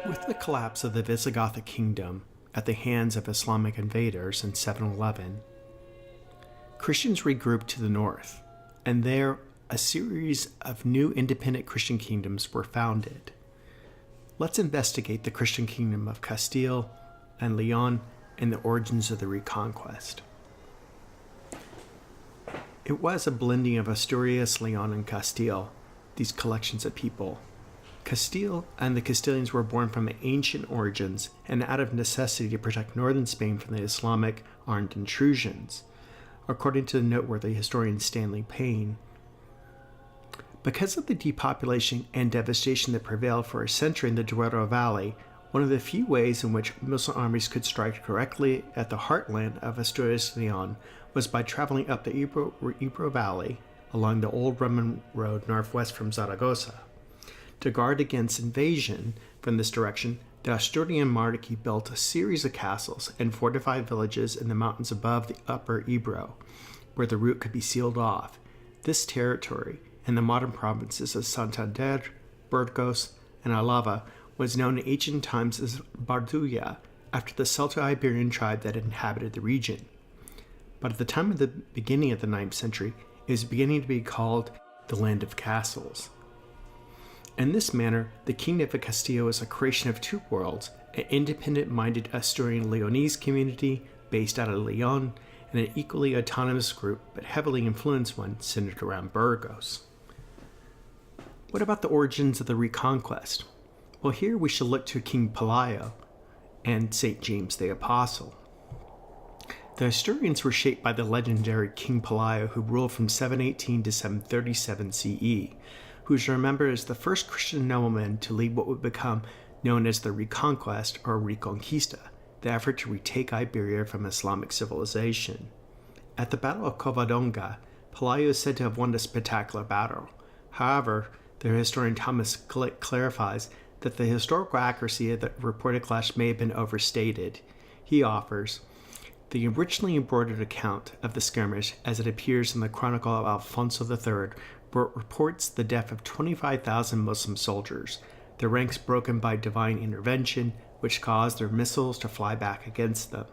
With the collapse of the Visigothic kingdom at the hands of Islamic invaders in 711, Christians regrouped to the north, and there a series of new independent Christian kingdoms were founded. Let's investigate the Christian kingdom of Castile and Leon and the origins of the Reconquest. It was a blending of Asturias, Leon, and Castile, these collections of people. Castile and the Castilians were born from ancient origins and out of necessity to protect northern Spain from the Islamic armed intrusions, according to the noteworthy historian Stanley Payne. Because of the depopulation and devastation that prevailed for a century in the Duero Valley, one of the few ways in which Muslim armies could strike directly at the heartland of Asturias Leon was by traveling up the Ebro Valley along the old Roman road northwest from Zaragoza. To guard against invasion from this direction, the Asturian monarchy built a series of castles and fortified villages in the mountains above the upper Ebro, where the route could be sealed off. This territory, in the modern provinces of Santander, Burgos, and Álava, was known in ancient times as Barduya, after the Celto-Iberian tribe that inhabited the region. But at the time of the beginning of the 9th century, it was beginning to be called the Land of Castles. In this manner, the Kingdom of Castile is a creation of two worlds, an independent-minded Asturian Leonese community based out of Leon, and an equally autonomous group, but heavily influenced one, centered around Burgos. What about the origins of the Reconquest? Well, here we shall look to King Pelayo and St. James the Apostle. The Asturians were shaped by the legendary King Pelayo, who ruled from 718 to 737 CE, who is remembered as the first Christian nobleman to lead what would become known as the Reconquest or Reconquista, the effort to retake Iberia from Islamic civilization. At the Battle of Covadonga, Pelayo is said to have won a spectacular battle. However, the historian Thomas Glick clarifies that the historical accuracy of the reported clash may have been overstated. He offers, the originally embroidered account of the skirmish, as it appears in the Chronicle of Alfonso III, reports the death of 25,000 Muslim soldiers, their ranks broken by divine intervention, which caused their missiles to fly back against them.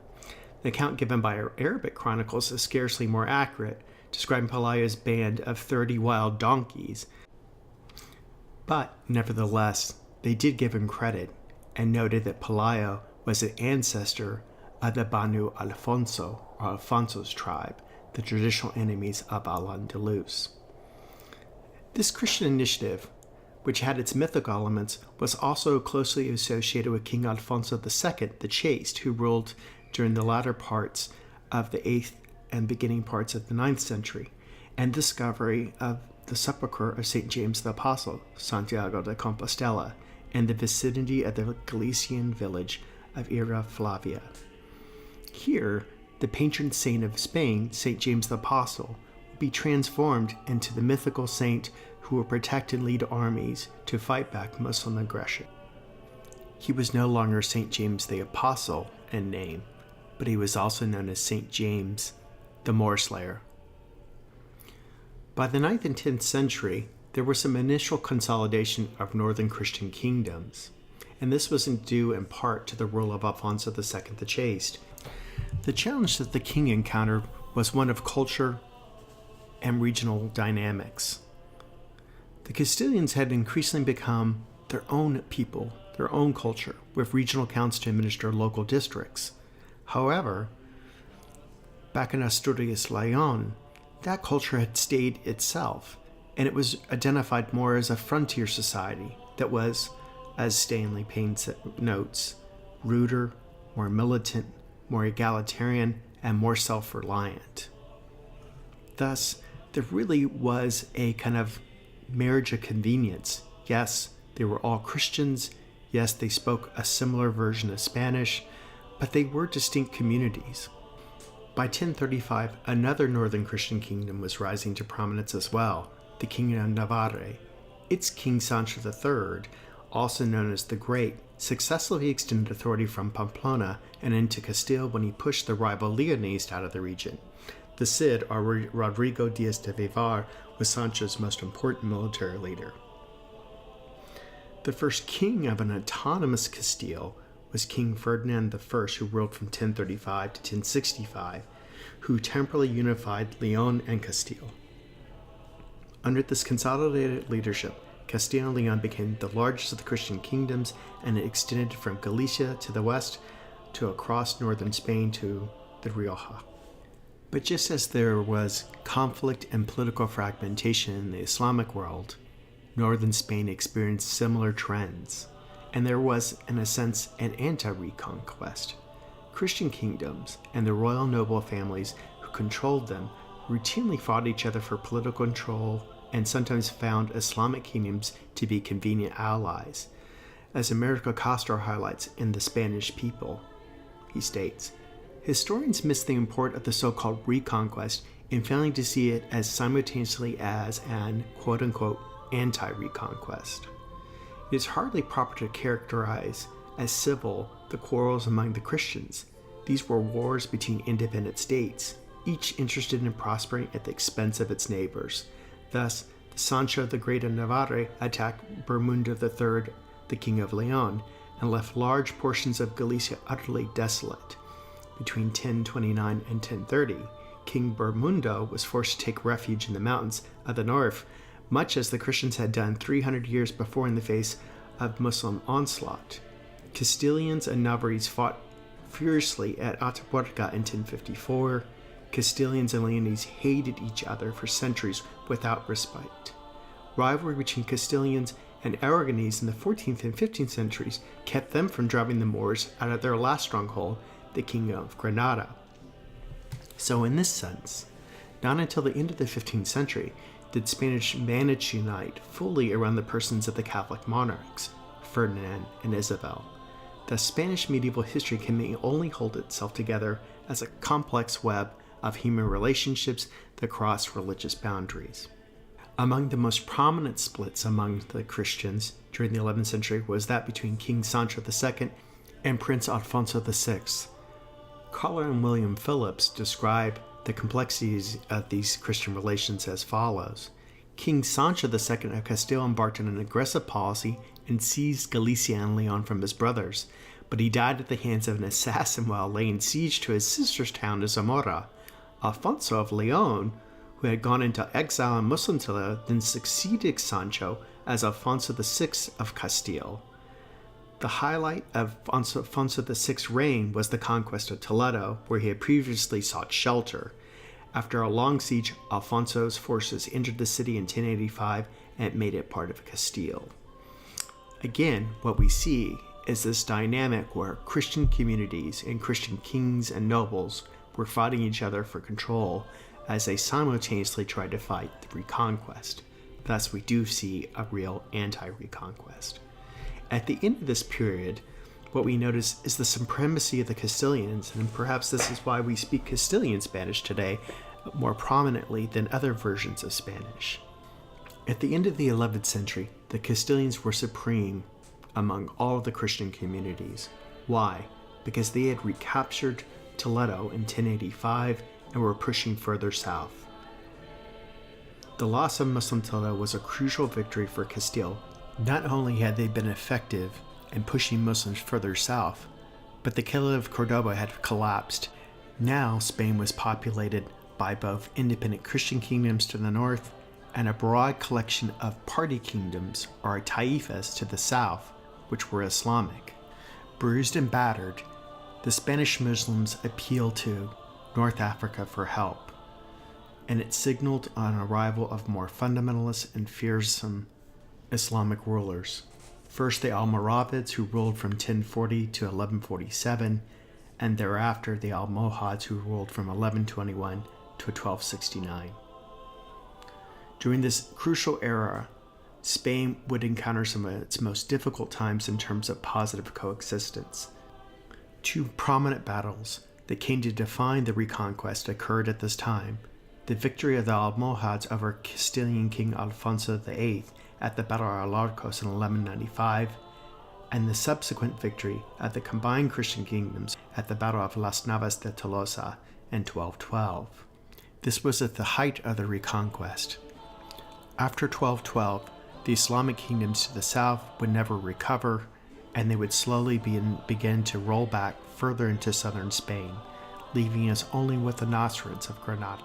The account given by our Arabic chronicles is scarcely more accurate, describing Pelayo's band of 30 wild donkeys. But, nevertheless, they did give him credit, and noted that Pelayo was an ancestor of the Banu Alfonso, or Alfonso's tribe, the traditional enemies of al-Andalus. This Christian initiative, which had its mythical elements, was also closely associated with King Alfonso II the Chaste, who ruled during the latter parts of the 8th and beginning parts of the 9th century, and discovery of the sepulchre of St. James the Apostle, Santiago de Compostela, in the vicinity of the Galician village of Ira Flavia. Here, the patron saint of Spain, St. James the Apostle, would be transformed into the mythical saint who would protect and lead armies to fight back Muslim aggression. He was no longer St. James the Apostle in name, but he was also known as St. James the Moorslayer. By the 9th and 10th century, there was some initial consolidation of northern Christian kingdoms, and this was due in part to the rule of Alfonso II the Chaste. The challenge that the king encountered was one of culture and regional dynamics. The Castilians had increasingly become their own people, their own culture, with regional counts to administer local districts. However, back in Asturias Leon, that culture had stayed itself, and it was identified more as a frontier society that was, as Stanley Payne notes, ruder, more militant, more egalitarian, and more self-reliant. Thus, there really was a kind of marriage of convenience. Yes, they were all Christians. Yes, they spoke a similar version of Spanish, but they were distinct communities. By 1035, another northern Christian kingdom was rising to prominence as well, the Kingdom of Navarre. Its King Sancho III, also known as the Great, successfully extended authority from Pamplona and into Castile when he pushed the rival Leonese out of the region. The Cid, or Rodrigo Diaz de Vivar, was Sancho's most important military leader. The first king of an autonomous Castile was King Ferdinand I, who ruled from 1035 to 1065, who temporarily unified Leon and Castile. Under this consolidated leadership, Castile and Leon became the largest of the Christian kingdoms, and it extended from Galicia to the west to across northern Spain to the Rioja. But just as there was conflict and political fragmentation in the Islamic world, northern Spain experienced similar trends, and there was, in a sense, an anti-Reconquest. Christian kingdoms and the royal noble families who controlled them routinely fought each other for political control and sometimes found Islamic kingdoms to be convenient allies. As Americo Castro highlights in The Spanish People, he states, historians miss the import of the so-called Reconquest in failing to see it as simultaneously as an quote-unquote anti-Reconquest. It is hardly proper to characterize as civil the quarrels among the Christians. These were wars between independent states, each interested in prospering at the expense of its neighbors. Thus, Sancho the Great of Navarre attacked Bermundo III, the King of Leon, and left large portions of Galicia utterly desolate. Between 1029 and 1030, King Bermundo was forced to take refuge in the mountains of the north, much as the Christians had done 300 years before in the face of Muslim onslaught. Castilians and Navarrese fought furiously at Atapuerca in 1054. Castilians and Leonese hated each other for centuries without respite. Rivalry between Castilians and Aragonese in the 14th and 15th centuries kept them from driving the Moors out of their last stronghold, the Kingdom of Granada. So in this sense, not until the end of the 15th century did Spanish manage to unite fully around the persons of the Catholic monarchs, Ferdinand and Isabel. Thus, Spanish medieval history can only hold itself together as a complex web of human relationships that cross religious boundaries. Among the most prominent splits among the Christians during the 11th century was that between King Sancho II and Prince Alfonso VI. Collar and William Phillips describe the complexities of these Christian relations as follows. King Sancho II of Castile embarked on an aggressive policy and seized Galicia and Leon from his brothers, but he died at the hands of an assassin while laying siege to his sister's town of Zamora. Alfonso of Leon, who had gone into exile in Muslim Toledo, then succeeded Sancho as Alfonso VI of Castile. The highlight of Alfonso VI's reign was the conquest of Toledo, where he had previously sought shelter. After a long siege, Alfonso's forces entered the city in 1085 and made it part of Castile. Again, what we see is this dynamic where Christian communities and Christian kings and nobles were fighting each other for control as they simultaneously tried to fight the Reconquest. Thus, we do see a real anti-Reconquest. At the end of this period, what we notice is the supremacy of the Castilians, and perhaps this is why we speak Castilian Spanish today more prominently than other versions of Spanish. At the end of the 11th century, the Castilians were supreme among all of the Christian communities. Why? Because they had recaptured Toledo in 1085 and were pushing further south. The loss of Muslim Toledo was a crucial victory for Castile. Not only had they been effective in pushing Muslims further south, but the Caliph of Cordoba had collapsed. Now Spain was populated by both independent Christian kingdoms to the north and a broad collection of party kingdoms, or taifas, to the south, which were Islamic. Bruised and battered, the Spanish Muslims appealed to North Africa for help, and it signaled an arrival of more fundamentalist and fearsome Islamic rulers. First the Almoravids, who ruled from 1040 to 1147, and thereafter the Almohads, who ruled from 1121 to 1269. During this crucial era, Spain would encounter some of its most difficult times in terms of positive coexistence. Two prominent battles that came to define the Reconquest occurred at this time. The victory of the Almohads over Castilian King Alfonso VIII at the Battle of Alarcos in 1195, and the subsequent victory of the combined Christian kingdoms at the Battle of Las Navas de Tolosa in 1212. This was at the height of the Reconquest. After 1212, The Islamic kingdoms to the south would never recover, and they would slowly begin to roll back further into southern Spain, leaving us only with the Nasrids of Granada.